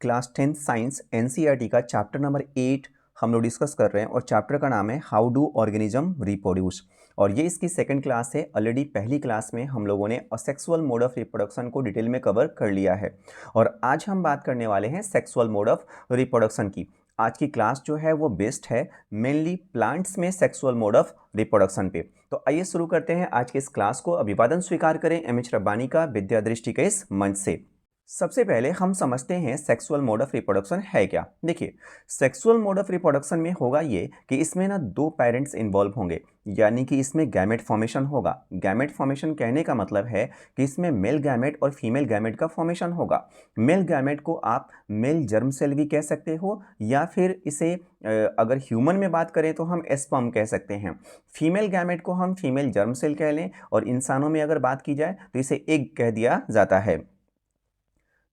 Class 10th science NCERT का chapter number 8 हम लोग डिस्कस कर रहे हैं और चैप्टर का नाम है हाउ डू ऑर्गेनिज्म रिप्रोड्यूस। और ये इसकी सेकंड क्लास है। ऑलरेडी पहली क्लास में हम लोगों ने असेक्सुअल मोड ऑफ रिप्रोडक्शन को डिटेल में कवर कर लिया है और आज हम बात करने वाले हैं सेक्सुअल मोड ऑफ रिप्रोडक्शन की। आज की क्लास जो है वो बेस्ड है मेनली प्लांट्स में सेक्सुअल मोड ऑफ रिप्रोडक्शन पे। तो आइए शुरू करते हैं आज के इस क्लास को। अभिवादन स्वीकार करें एमएच रब्बानी का विद्या दृष्टि के इस मंच से। सबसे पहले हम समझते हैं सेक्सुअल मोड ऑफ रिप्रोडक्शन है क्या। देखिए, सेक्सुअल मोड ऑफ रिप्रोडक्शन में होगा ये कि इसमें ना दो पेरेंट्स इन्वॉल्व होंगे, यानी कि इसमें गैमेट फॉर्मेशन होगा। गैमेट फॉर्मेशन कहने का मतलब है कि इसमें मेल गैमेट और फीमेल गैमेट का फॉर्मेशन होगा। मेल गैमेट को आप मेल जर्म सेल भी कह सकते हो या फिर इसे अगर ह्यूमन में बात करें तो हम स्पर्म कह सकते हैं। फीमेल गैमेट को हम फीमेल जर्म सेल कह लें और इंसानों में अगर बात की जाए तो इसे एग कह दिया जाता है।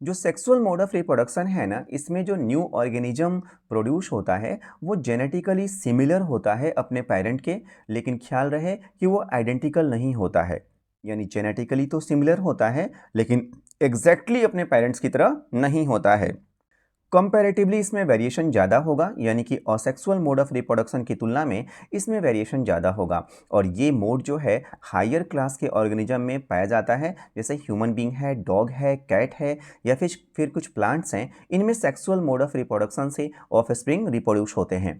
जो सेक्सुअल मोड ऑफ रिप्रोडक्शन है ना, इसमें जो न्यू ऑर्गेनिज्म प्रोड्यूस होता है वो जेनेटिकली सिमिलर होता है अपने पेरेंट के, लेकिन ख्याल रहे कि वो आइडेंटिकल नहीं होता है। यानी जेनेटिकली तो सिमिलर होता है लेकिन एग्जैक्टली अपने पेरेंट्स की तरह नहीं होता है। कंपैरेटिवली इसमें वेरिएशन ज़्यादा होगा, यानी कि असेक्सुअल मोड ऑफ रिप्रोडक्शन की तुलना में इसमें वेरिएशन ज़्यादा होगा और ये मोड जो है हायर क्लास के ऑर्गेनिज्म में पाया जाता है, जैसे ह्यूमन बींग है, डॉग है, कैट है या फिर कुछ प्लांट्स हैं। इनमें सेक्सुअल मोड ऑफ रिप्रोडक्शन से ऑफस्प्रिंग रिप्रोड्यूस होते हैं।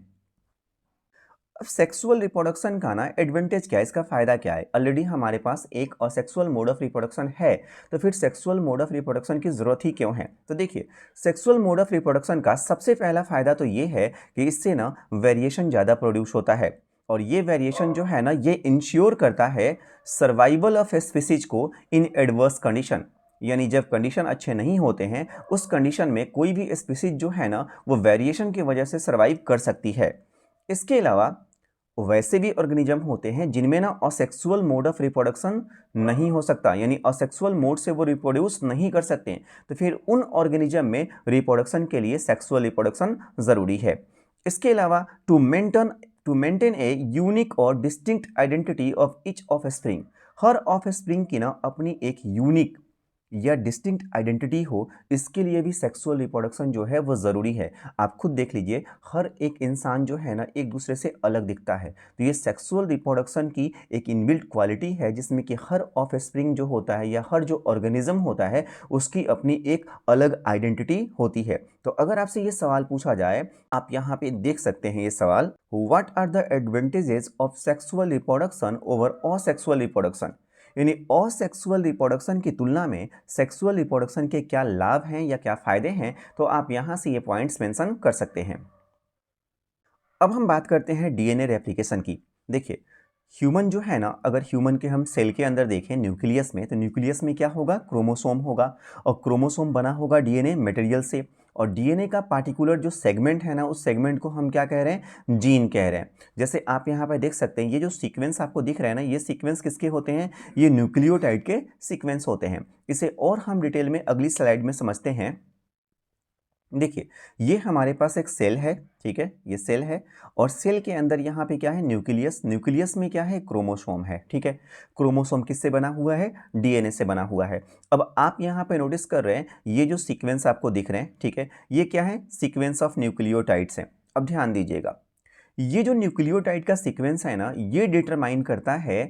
अब सेक्सुअल रिप्रोडक्शन का ना एडवांटेज क्या है, इसका फ़ायदा क्या है। ऑलरेडी हमारे पास एक असेक्सुअल मोड ऑफ रिप्रोडक्शन है, तो फिर सेक्सुअल मोड ऑफ रिप्रोडक्शन की ज़रूरत ही क्यों है। तो देखिए, सेक्सुअल मोड ऑफ रिप्रोडक्शन का सबसे पहला फ़ायदा तो ये है कि इससे ना वेरिएशन ज़्यादा प्रोड्यूस होता है और ये वेरिएशन जो है ना ये इंश्योर करता है सर्वाइवल ऑफ स्पीसीज को इन एडवर्स कंडीशन। यानी जब कंडीशन अच्छे नहीं होते हैं उस कंडीशन में कोई भी स्पीसीज जो है ना वो वेरिएशन की वजह से सर्वाइव कर सकती है। इसके अलावा वैसे भी ऑर्गेनिज्म होते हैं जिनमें ना असेक्सुअल मोड ऑफ रिप्रोडक्शन नहीं हो सकता, यानी असेक्सुअल मोड से वो रिप्रोड्यूस नहीं कर सकते, तो फिर उन ऑर्गेनिज्म में रिप्रोडक्शन के लिए सेक्सुअल रिप्रोडक्शन ज़रूरी है। इसके अलावा टू मेंटेन ए यूनिक और distinct identity of each of spring, her of spring की ना अपनी एक यूनिक या डिस्टिंक्ट आइडेंटिटी हो, इसके लिए भी सेक्सुअल रिप्रोडक्शन जो है वो ज़रूरी है। आप खुद देख लीजिए, हर एक इंसान जो है ना एक दूसरे से अलग दिखता है, तो ये सेक्सुअल रिप्रोडक्शन की एक इनबिल्ट क्वालिटी है जिसमें कि हर ऑफस्प्रिंग जो होता है या हर जो ऑर्गेनिज्म होता है उसकी अपनी एक अलग आइडेंटिटी होती है। तो अगर आपसे ये सवाल पूछा जाए, आप यहाँ पे देख सकते हैं ये सवाल, what are the advantages of sexual reproduction over asexual reproduction. यानी असेक्सुअल रिप्रोडक्शन की तुलना में सेक्सुअल रिप्रोडक्शन के क्या लाभ हैं या क्या फ़ायदे हैं, तो आप यहाँ से ये पॉइंट्स मेंशन कर सकते हैं। अब हम बात करते हैं डीएनए रेप्लिकेशन की। देखिए, ह्यूमन जो है ना, अगर ह्यूमन के हम सेल के अंदर देखें न्यूक्लियस में, तो न्यूक्लियस में क्या होगा, क्रोमोसोम होगा और क्रोमोसोम बना होगा डीएनए मटेरियल से और डीएनए का पार्टिकुलर जो सेगमेंट है ना उस सेगमेंट को हम क्या कह रहे हैं, जीन कह रहे हैं। जैसे आप यहाँ पर देख सकते हैं ये जो सीक्वेंस आपको दिख रहा है ना, ये सीक्वेंस किसके होते हैं, ये न्यूक्लियोटाइड के सीक्वेंस होते हैं। इसे और हम डिटेल में अगली स्लाइड में समझते हैं। देखिए, ये हमारे पास एक सेल है, ठीक है, ये सेल है और सेल के अंदर यहाँ पे क्या है, न्यूक्लियस। न्यूक्लियस में क्या है, क्रोमोसोम है, ठीक है। क्रोमोसोम किससे बना हुआ है, डीएनए से बना हुआ है। अब आप यहाँ पे नोटिस कर रहे हैं ये जो सीक्वेंस आपको दिख रहे हैं, ठीक है, ये क्या है, सीक्वेंस ऑफ न्यूक्लियोटाइड्स है। अब ध्यान दीजिएगा, ये जो न्यूक्लियोटाइड का सीक्वेंस है ना ये डिटरमाइन करता है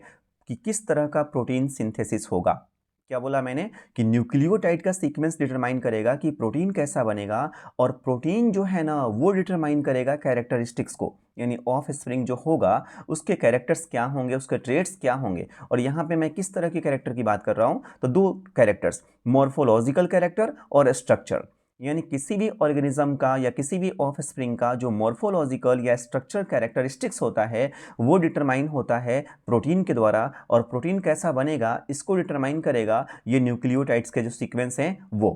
कि किस तरह का प्रोटीन सिंथेसिस होगा। क्या बोला मैंने, कि न्यूक्लियोटाइड का सीक्वेंस डिटरमाइन करेगा कि प्रोटीन कैसा बनेगा और प्रोटीन जो है ना वो डिटरमाइन करेगा कैरेक्टरिस्टिक्स को, यानी ऑफ स्प्रिंग जो होगा उसके कैरेक्टर्स क्या होंगे, उसके ट्रेट्स क्या होंगे। और यहाँ पे मैं किस तरह के कैरेक्टर की बात कर रहा हूँ, तो दो कैरेक्टर्स, मॉर्फोलॉजिकल कैरेक्टर और स्ट्रक्चर। यानी किसी भी ऑर्गेनिज्म का या किसी भी ऑफस्प्रिंग का जो मॉर्फोलॉजिकल या स्ट्रक्चर कैरेक्टरिस्टिक्स होता है वो डिटरमाइन होता है प्रोटीन के द्वारा, और प्रोटीन कैसा बनेगा इसको डिटरमाइन करेगा ये न्यूक्लियोटाइड्स के जो सीक्वेंस हैं वो।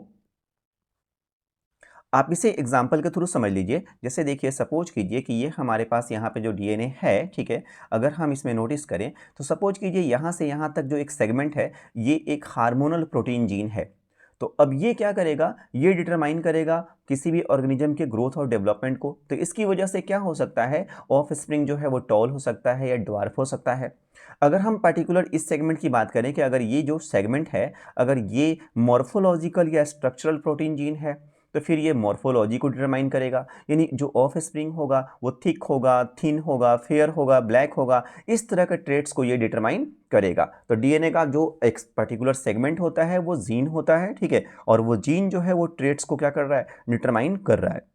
आप इसे एग्जाम्पल के थ्रू समझ लीजिए। जैसे देखिए, सपोज कीजिए कि ये हमारे पास यहाँ पे जो डीएनए है, ठीक है, अगर हम इसमें नोटिस करें तो सपोज कीजिए यहाँ से यहाँ तक जो एक सेगमेंट है ये एक हार्मोनल प्रोटीन जीन है। तो अब ये क्या करेगा, ये डिटरमाइन करेगा किसी भी ऑर्गेनिज्म के ग्रोथ और डेवलपमेंट को। तो इसकी वजह से क्या हो सकता है, ऑफ स्प्रिंग जो है वो टॉल हो सकता है या ड्वार्फ हो सकता है। अगर हम पर्टिकुलर इस सेगमेंट की बात करें कि अगर ये जो सेगमेंट है अगर ये मॉर्फोलॉजिकल या स्ट्रक्चरल प्रोटीन जीन है तो फिर ये मॉर्फोलॉजी को डिटरमाइन करेगा, यानी जो ऑफ स्प्रिंग होगा वो थिक होगा, थिन होगा, फेयर होगा, ब्लैक होगा, इस तरह के ट्रेट्स को ये डिटरमाइन करेगा। तो डीएनए का जो एक पर्टिकुलर सेगमेंट होता है वो जीन होता है, ठीक है, और वो जीन जो है वो ट्रेट्स को क्या कर रहा है, डिटरमाइन कर रहा है।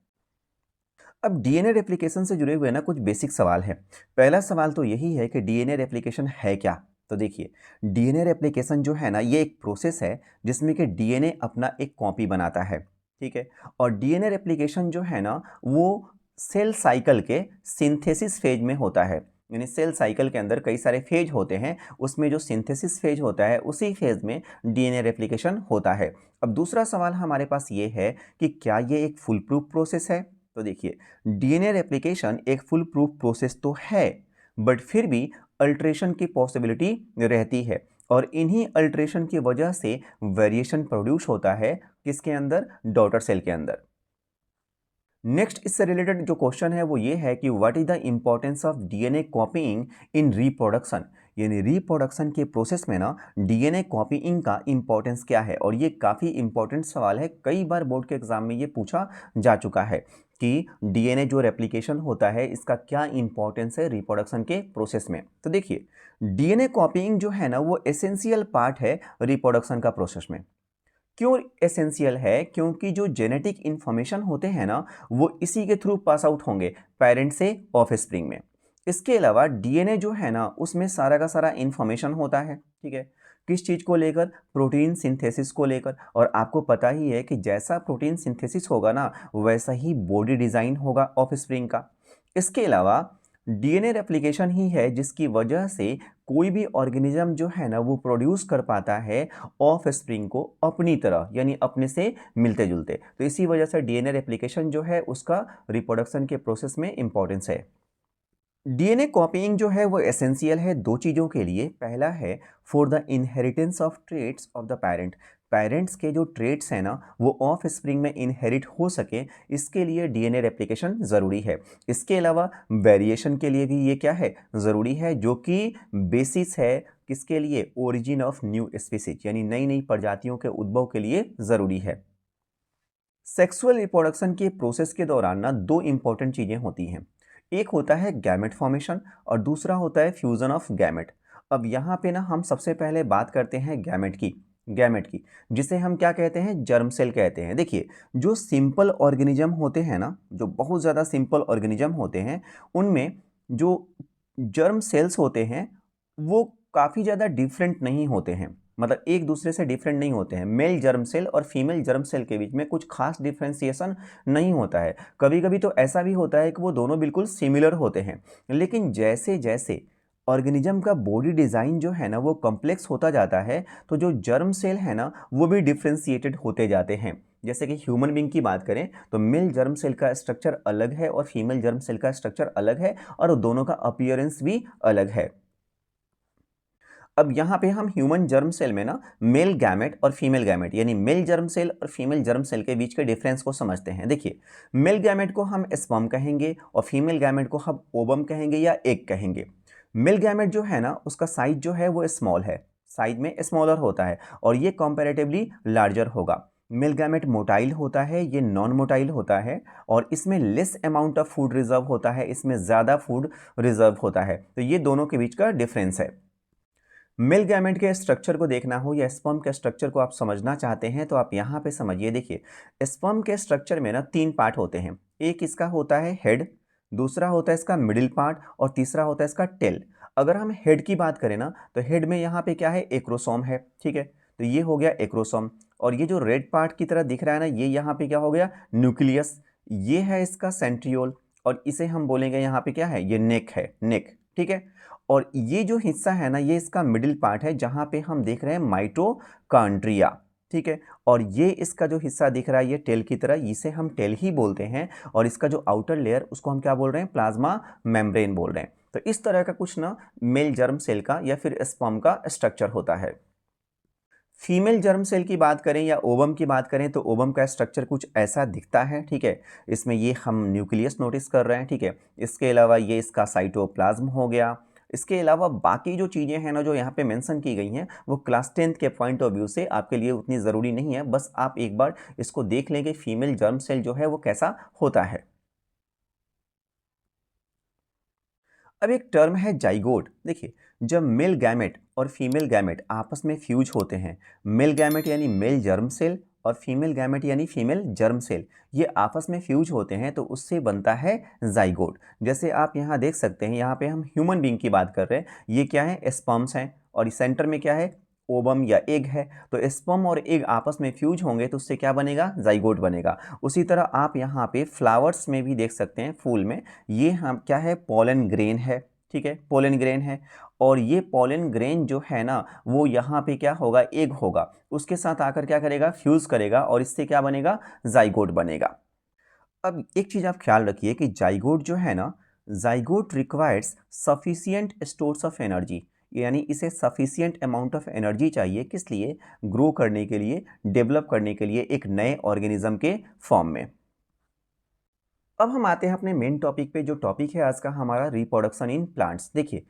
अब डीएनए रेप्लिकेशन से जुड़े हुए ना कुछ बेसिक सवाल है। पहला सवाल तो यही है कि डीएनए रेप्लिकेशन है क्या। तो देखिए, डीएनए रेप्लिकेशन जो है ना ये एक प्रोसेस है जिसमें कि डीएनए अपना एक कॉपी बनाता है, ठीक है। और डीएनए रेप्लिकेशन जो है ना वो सेल साइकिल के सिंथेसिस फेज में होता है, यानी सेल साइकिल के अंदर कई सारे फेज होते हैं, उसमें जो सिंथेसिस फेज होता है उसी फेज में डीएनए रेप्लिकेशन होता है। अब दूसरा सवाल हमारे पास ये है कि क्या ये एक फुल प्रूफ प्रोसेस है। तो देखिए, डीएनए रेप्लिकेशन एक फुल प्रूफ प्रोसेस तो है, बट फिर भी अल्ट्रेशन की पॉसिबिलिटी रहती है, और इन्हीं अल्ट्रेशन की वजह से वेरिएशन प्रोड्यूस होता है किसके अंदर, डॉटर सेल के अंदर। नेक्स्ट इससे रिलेटेड जो क्वेश्चन है वो ये है कि what is the importance of DNA copying in reproduction, यानी रिप्रोडक्शन के प्रोसेस में ना डीएनए कॉपीइंग का इंपॉर्टेंस क्या है। और ये काफ़ी इंपॉर्टेंट सवाल है, कई बार बोर्ड के एग्जाम में ये पूछा जा चुका है कि डीएनए जो रेप्लिकेशन होता है इसका क्या इंपॉर्टेंस है रिप्रोडक्शन के प्रोसेस में। तो देखिए, डीएनए कॉपीइंग जो है ना वो एसेंशियल पार्ट है रिप्रोडक्शन का प्रोसेस में। क्यों एसेंशियल है, क्योंकि जो जेनेटिक इंफॉर्मेशन होते हैं ना वो इसी के थ्रू पास आउट होंगे पेरेंट से ऑफ स्प्रिंग में। इसके अलावा डीएनए जो है ना उसमें सारा का सारा इंफॉर्मेशन होता है, ठीक है, किस चीज़ को लेकर, प्रोटीन सिंथेसिस को लेकर। और आपको पता ही है कि जैसा प्रोटीन सिंथेसिस होगा ना वैसा ही बॉडी डिज़ाइन होगा ऑफ स्प्रिंग का। इसके अलावा डीएनए रेप्लिकेशन ही है जिसकी वजह से कोई भी ऑर्गेनिज्म जो है ना वो प्रोड्यूस कर पाता है ऑफ स्प्रिंग को अपनी तरह, यानी अपने से मिलते जुलते। तो इसी वजह से डीएनए रेप्लिकेशन जो है उसका रिप्रोडक्शन के प्रोसेस में इंपॉर्टेंस है। डीएनए कॉपीइंग जो है वो एसेंशियल है दो चीज़ों के लिए। पहला है for the inheritance of traits of the parent, parents के जो ट्रेट्स हैं ना वो ऑफ स्प्रिंग में इनहेरिट हो सके, इसके लिए डीएनए रेप्लिकेशन ज़रूरी है। इसके अलावा वेरिएशन के लिए भी ये क्या है, ज़रूरी है, जो कि बेसिस है किसके लिए, ओरिजिन ऑफ न्यू स्पीसीज, यानी नई नई प्रजातियों के उद्भव के लिए ज़रूरी है। सेक्सुअल रिप्रोडक्शन के प्रोसेस के दौरान ना दो इंपॉर्टेंट चीज़ें होती हैं, एक होता है गैमेट फॉर्मेशन और दूसरा होता है फ्यूज़न ऑफ गैमेट। अब यहाँ पे ना हम सबसे पहले बात करते हैं गैमेट की, जिसे हम क्या कहते हैं, जर्म सेल कहते हैं। देखिए, जो सिंपल ऑर्गेनिज्म होते हैं ना, जो बहुत ज़्यादा सिंपल ऑर्गेनिज्म होते हैं, उनमें जो जर्म सेल्स होते हैं वो काफ़ी ज़्यादा डिफरेंट नहीं होते हैं, मतलब एक दूसरे से डिफरेंट नहीं होते हैं। मेल जर्म सेल और फीमेल जर्म सेल के बीच में कुछ खास डिफ्रेंसिएशन नहीं होता है। कभी कभी तो ऐसा भी होता है कि वो दोनों बिल्कुल सिमिलर होते हैं, लेकिन जैसे जैसे ऑर्गेनिज्म का बॉडी डिज़ाइन जो है ना वो कॉम्प्लेक्स होता जाता है, तो जो जर्म सेल है ना वो भी डिफ्रेंशिएटेड होते जाते हैं। जैसे कि ह्यूमन बींग की बात करें तो मेल जर्म सेल का स्ट्रक्चर अलग है और फीमेल जर्म सेल का स्ट्रक्चर अलग है, और दोनों का अपीयरेंस भी अलग है। अब यहाँ पे हम ह्यूमन जर्म सेल में ना मेल गैमेट और फीमेल गैमेट, यानी मेल जर्म सेल और फीमेल जर्म सेल के बीच के डिफरेंस को समझते हैं। देखिए, मेल गैमेट को हम स्पर्म कहेंगे और फीमेल गैमेट को हम ओवम कहेंगे या एग कहेंगे। मेल गैमेट जो है ना उसका साइज जो है वो स्मॉल है, साइज में स्मॉलर होता है, और ये कंपैरेटिवली लार्जर होगा। मेल गैमेट मोटाइल होता है, ये नॉन मोटाइल होता है, और इसमें less amount of food reserve होता है, इसमें ज़्यादा फूड रिजर्व होता है। तो ये दोनों के बीच का डिफरेंस है। मेल गैमेट के स्ट्रक्चर को देखना हो या स्पर्म के स्ट्रक्चर को आप समझना चाहते हैं तो आप यहाँ पे समझिए। देखिए, स्पर्म के स्ट्रक्चर में ना तीन पार्ट होते हैं, एक इसका होता है हेड, दूसरा होता है इसका मिडिल पार्ट, और तीसरा होता है इसका टेल। अगर हम हेड की बात करें ना तो हेड में यहाँ पे क्या है, एक्रोसोम है, ठीक है, तो ये हो गया एक्रोसोम। और ये जो रेड पार्ट की तरह दिख रहा है ना ये यहाँ पे क्या हो गया, न्यूक्लियस। ये है इसका सेंट्रियोल, और इसे हम बोलेंगे यहाँ पे क्या है, ये नेक है, नेक, ठीक है। और ये जो हिस्सा है ना ये इसका मिडिल पार्ट है जहाँ पे हम देख रहे हैं माइटोकॉन्ड्रिया, ठीक है। और ये इसका जो हिस्सा दिख रहा है ये टेल की तरह, इसे हम टेल ही बोलते हैं, और इसका जो आउटर लेयर उसको हम क्या बोल रहे हैं, प्लाज्मा मेम्ब्रेन बोल रहे हैं। तो इस तरह का कुछ ना मेल जर्म सेल का या फिर स्पर्म का स्ट्रक्चर होता है। फीमेल जर्म सेल की बात करें या ओवम की बात करें तो ओवम का स्ट्रक्चर कुछ ऐसा दिखता है, ठीक है। इसमें ये हम न्यूक्लियस नोटिस कर रहे हैं, ठीक है। इसके अलावा ये इसका साइटोप्लाज्म हो गया, इसके अलावा बाकी जो चीज़ें हैं ना जो यहाँ पे मेंशन की गई हैं वो क्लास 10th के पॉइंट ऑफ व्यू से आपके लिए उतनी ज़रूरी नहीं है, बस आप एक बार इसको देख लें कि फीमेल जर्म सेल जो है वो कैसा होता है। अब एक टर्म है जाइगोट। देखिए, जब मेल गैमेट और फीमेल गैमेट आपस में फ्यूज होते हैं, मेल गैमेट यानी मेल जर्म सेल और फीमेल गैमेट यानी फीमेल जर्म सेल, ये आपस में फ्यूज होते हैं तो उससे बनता है जाइगोट। जैसे आप यहाँ देख सकते हैं, यहाँ पे हम ह्यूमन बीइंग की बात कर रहे हैं, ये क्या है, स्पर्म्स हैं और इस सेंटर में क्या है, ओवम या एग है। तो स्पर्म और एग आपस में फ्यूज होंगे तो उससे क्या बनेगा, जाइगोट बनेगा। उसी तरह आप यहाँ पे फ्लावर्स में भी देख सकते हैं, फूल में, ये हम क्या है, पोलन ग्रेन है, ठीक है, पोलन ग्रेन है। और ये पोलन ग्रेन जो है ना वो यहाँ पे क्या होगा, एग होगा, उसके साथ आकर क्या करेगा, फ्यूज करेगा और इससे क्या बनेगा, जाइगोट बनेगा। अब एक चीज़ आप ख्याल रखिए कि जाइगोट जो है ना, zygote requires sufficient stores of energy, यानी इसे सफिशिएंट अमाउंट ऑफ एनर्जी चाहिए, किस लिए, ग्रो करने के लिए, डेवलप करने के लिए एक नए ऑर्गेनिज्म के फॉर्म में। अब हम आते हैं अपने मेन टॉपिक पे, जो टॉपिक है आज का हमारा, रिप्रोडक्शन इन प्लांट्स। देखिए,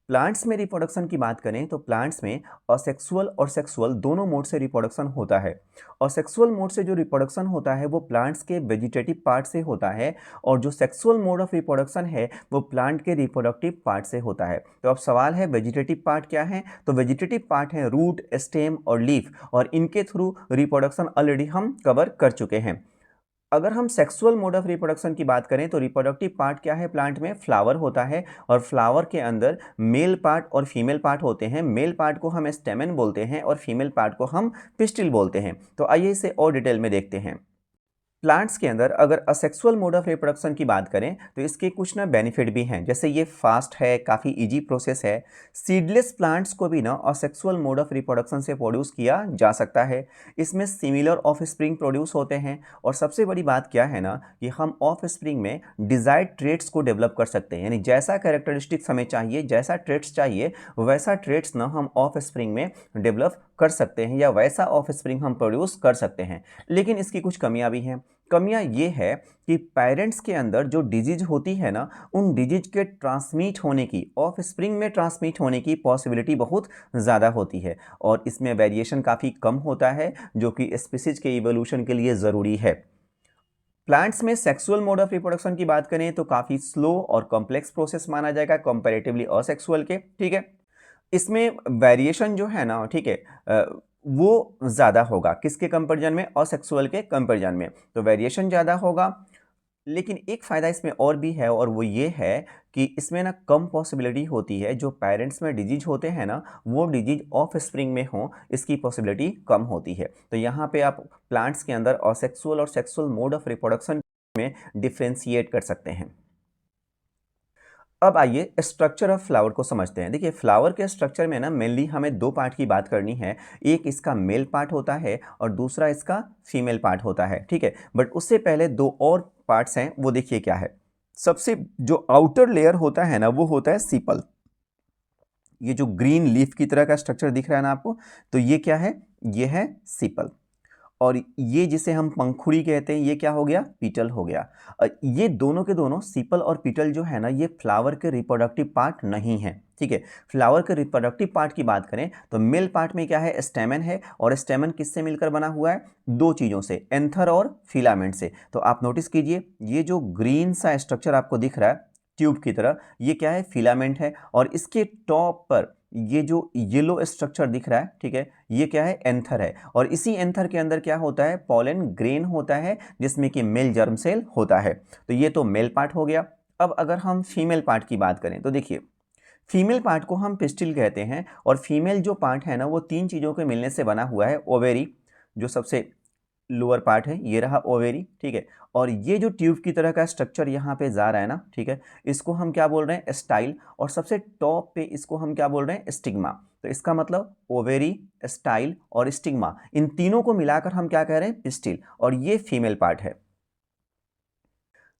प्लांट्स में रिप्रोडक्शन की बात करें तो प्लांट्स में असेक्सुअल और सेक्सुअल दोनों मोड से रिप्रोडक्शन होता है। असेक्सुअल मोड से जो रिप्रोडक्शन होता है वो प्लांट्स के वेजिटेटिव पार्ट से होता है, और जो सेक्सुअल मोड ऑफ रिप्रोडक्शन है वो प्लांट के रिप्रोडक्टिव पार्ट से होता है। तो अब सवाल है, वेजिटेटिव पार्ट क्या है, तो वेजिटेटिव पार्ट है रूट, स्टेम और लीफ, और इनके थ्रू रिप्रोडक्शन ऑलरेडी हम कवर कर चुके हैं। अगर हम सेक्सुअल मोड ऑफ रिप्रोडक्शन की बात करें तो रिप्रोडक्टिव पार्ट क्या है, प्लांट में फ्लावर होता है, और फ्लावर के अंदर मेल पार्ट और फीमेल पार्ट होते हैं। मेल पार्ट को हम स्टेमेन बोलते हैं और फीमेल पार्ट को हम पिस्टिल बोलते हैं। तो आइए इसे और डिटेल में देखते हैं। प्लांट्स के अंदर अगर असेक्सुअल मोड ऑफ रिप्रोडक्शन की बात करें तो इसके कुछ ना बेनिफिट भी हैं, जैसे ये फास्ट है, काफ़ी इजी प्रोसेस है। सीडलेस प्लांट्स को भी ना असेक्सुअल मोड ऑफ रिप्रोडक्शन से प्रोड्यूस किया जा सकता है। इसमें सिमिलर ऑफ स्प्रिंग प्रोड्यूस होते हैं, और सबसे बड़ी बात क्या है ना कि हम ऑफ स्प्रिंग में डिजायर्ड ट्रेट्स को डेवलप कर सकते हैं, यानी जैसा कैरेक्टरिस्टिक्स हमें चाहिए, जैसा ट्रेट्स चाहिए वैसा ट्रेट्स ना हम ऑफ स्प्रिंग में डेवलप कर सकते हैं, या वैसा ऑफ स्प्रिंग हम प्रोड्यूस कर सकते हैं। लेकिन इसकी कुछ कमियां भी हैं। कमियां ये है कि पेरेंट्स के अंदर जो डिजीज होती है ना, उन डिजीज के ट्रांसमिट होने की, ऑफ स्प्रिंग में ट्रांसमिट होने की पॉसिबिलिटी बहुत ज़्यादा होती है, और इसमें वेरिएशन काफ़ी कम होता है, जो कि स्पीसीज के इवोल्यूशन के लिए ज़रूरी है। प्लांट्स में सेक्सुअल मोड ऑफ रिप्रोडक्शन की बात करें तो काफ़ी स्लो और कॉम्प्लेक्स प्रोसेस माना जाएगा कंपैरेटिवली असेक्सुअल के, ठीक है। इसमें वेरिएशन जो है ना, ठीक है, वो ज़्यादा होगा, किसके कंपैरिजन में, असेक्सुअल के कंपैरिजन में, तो वेरिएशन ज़्यादा होगा। लेकिन एक फ़ायदा इसमें और भी है, और वो ये है कि इसमें ना कम पॉसिबिलिटी होती है, जो पेरेंट्स में डिजीज होते हैं ना वो डिजीज ऑफ स्प्रिंग में हो, इसकी पॉसिबिलिटी कम होती है। तो यहाँ पे आप प्लांट्स के अंदर असेक्सुअल और सेक्सुअल मोड ऑफ रिप्रोडक्शन में डिफ्रेंशिएट कर सकते हैं। अब आइए स्ट्रक्चर ऑफ फ्लावर को समझते हैं। देखिए, फ्लावर के स्ट्रक्चर में ना मेनली हमें दो पार्ट की बात करनी है, एक इसका मेल पार्ट होता है और दूसरा इसका फीमेल पार्ट होता है, ठीक है। बट उससे पहले दो और पार्ट्स हैं, वो देखिए क्या है। सबसे जो आउटर लेयर होता है ना वो होता है सीपल। ये जो ग्रीन लीफ की तरह का स्ट्रक्चर दिख रहा है ना आपको, तो ये क्या है, ये है सीपल। और ये जिसे हम पंखुड़ी कहते हैं, ये क्या हो गया, पीटल हो गया। ये दोनों के दोनों सीपल और पीटल जो है ना, ये फ्लावर के रिप्रोडक्टिव पार्ट नहीं है, ठीक है। फ्लावर के रिप्रोडक्टिव पार्ट की बात करें तो मेल पार्ट में क्या है, स्टेमन है, और स्टेमन किससे मिलकर बना हुआ है, दो चीज़ों से, एंथर और फिलामेंट से। तो आप नोटिस कीजिए, ये जो ग्रीन सा स्ट्रक्चर आपको दिख रहा है ट्यूब की तरह, ये क्या है, फिलामेंट है, और इसके टॉप पर ये जो येलो स्ट्रक्चर दिख रहा है, ठीक है, ये क्या है, एंथर है, और इसी एंथर के अंदर क्या होता है, पॉलन ग्रेन होता है, जिसमें कि मेल जर्म सेल होता है। तो ये तो मेल पार्ट हो गया। अब अगर हम फीमेल पार्ट की बात करें तो देखिए, फीमेल पार्ट को हम पिस्टिल कहते हैं, और फीमेल जो पार्ट है ना वो तीन चीज़ों के मिलने से बना हुआ है। ओवेरी जो सबसे लोअर पार्ट है, ये रहा ओवेरी, ठीक है, और ये जो ट्यूब की तरह का स्ट्रक्चर यहाँ पे जा रहा है ना, ठीक है, इसको हम क्या बोल रहे हैं, स्टाइल, और सबसे टॉप पे इसको हम क्या बोल रहे हैं, स्टिग्मा। तो इसका मतलब ओवेरी, स्टाइल और स्टिग्मा, इन तीनों को मिलाकर हम क्या कह रहे हैं, पिस्टिल, और ये फीमेल पार्ट है।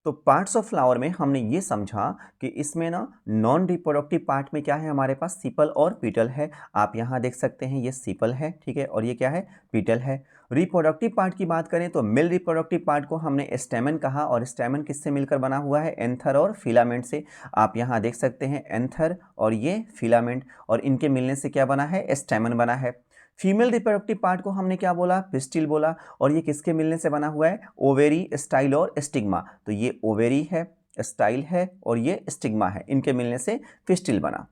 तो पार्ट्स ऑफ फ्लावर में हमने ये समझा कि इसमें ना नॉन रिप्रोडक्टिव पार्ट में क्या है, हमारे पास सीपल और पीटल है। आप यहाँ देख सकते हैं, ये सीपल है, ठीक है, और ये क्या है, पीटल है। रिप्रोडक्टिव पार्ट की बात करें तो मेल रिप्रोडक्टिव पार्ट को हमने स्टैमेन कहा, और स्टैमेन किससे मिलकर बना हुआ है? एंथर और फिलामेंट से। आप यहाँ देख सकते हैं एंथर और ये फिलामेंट, और इनके मिलने से क्या बना है? स्टैमेन बना है। फीमेल रिप्रोडक्टिव पार्ट को हमने क्या बोला? पिस्टिल बोला, और ये किसके मिलने से बना हुआ है? ओवेरी, स्टाइल और स्टिग्मा। तो ये ओवेरी है, स्टाइल है और ये स्टिग्मा है, इनके मिलने से पिस्टिल बना।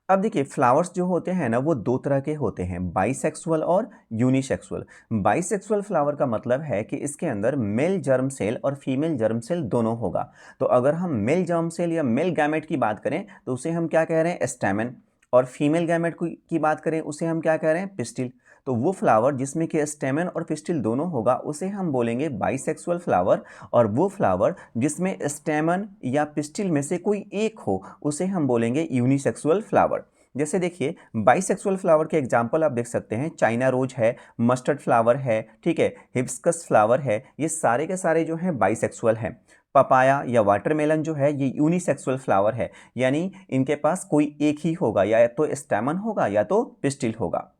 अब देखिए फ्लावर्स जो होते हैं ना वो दो तरह के होते हैं, बाइसेक्सुअल और यूनिसेक्सुअल। बाइसेक्सुअल फ्लावर का मतलब है कि इसके अंदर मेल जर्म सेल और फीमेल जर्म सेल दोनों होगा। तो अगर हम मेल जर्म सेल या मेल गैमेट की बात करें तो उसे हम क्या कह रहे हैं? स्टैमेन। और फीमेल गैमेट की बात करें उसे हम क्या कह रहे हैं? पिस्टिल। तो वो फ्लावर जिसमें कि स्टैमेन और पिस्टिल दोनों होगा उसे हम बोलेंगे बाइसेक्सुअल फ्लावर, और वो फ्लावर जिसमें स्टैमेन या पिस्टिल में से कोई एक हो उसे हम बोलेंगे यूनिसेक्सुअल फ्लावर। जैसे देखिए बाइसेक्सुअल फ्लावर के एग्जाम्पल आप देख सकते हैं, चाइना रोज है, मस्टर्ड फ्लावर है, ठीक है, हिबिस्कस फ्लावर है, ये सारे के सारे जो हैं बाइसेक्सुअल हैं। पपाया या वाटरमेलन जो है ये यूनिसेक्सुअल फ्लावर है, यानी इनके पास कोई एक ही होगा, या तो स्टैमेन होगा या तो पिस्टिल होगा।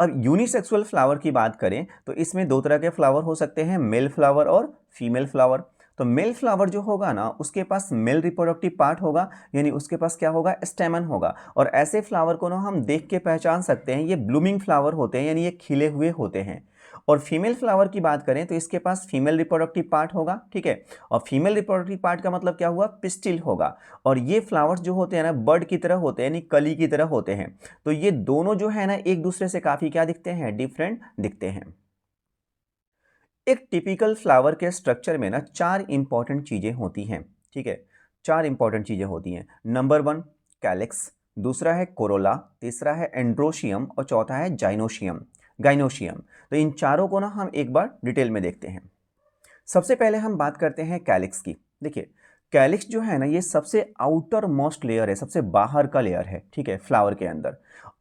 अब यूनिसेक्सुअल फ्लावर की बात करें तो इसमें दो तरह के फ्लावर हो सकते हैं, मेल फ्लावर और फीमेल फ्लावर। तो मेल फ्लावर जो होगा ना उसके पास मेल रिप्रोडक्टिव पार्ट होगा, यानी उसके पास क्या होगा? स्टेमन होगा, और ऐसे फ्लावर को ना हम देख के पहचान सकते हैं, ये ब्लूमिंग फ्लावर होते हैं, यानी ये खिले हुए होते हैं। और फीमेल फ्लावर की बात करें तो इसके पास फीमेल रिप्रोडक्टिव पार्ट होगा, ठीक है, और फीमेल रिप्रोडक्टिव पार्ट का मतलब क्या हुआ? पिस्टिल होगा। और ये फ्लावर्स जो होते हैं ना बर्ड की तरह होते हैं, यानी कली की तरह होते हैं। तो ये दोनों जो है ना एक दूसरे से काफी क्या दिखते हैं? डिफरेंट दिखते हैं। एक टिपिकल फ्लावर के स्ट्रक्चर में ना चार इंपॉर्टेंट चीजें होती हैं, ठीक है, चार इंपॉर्टेंट चीजें होती हैं। नंबर वन कैलिक्स, दूसरा है कोरोला, तीसरा है एंड्रोशियम और चौथा है जाइनोशियम गाइनोशियम। तो इन चारों को ना हम एक बार डिटेल में देखते हैं। सबसे पहले हम बात करते हैं कैलिक्स की। देखिए कैलिक्स जो है ना ये सबसे आउटर मोस्ट लेयर है, सबसे बाहर का लेयर है, ठीक है, फ्लावर के अंदर।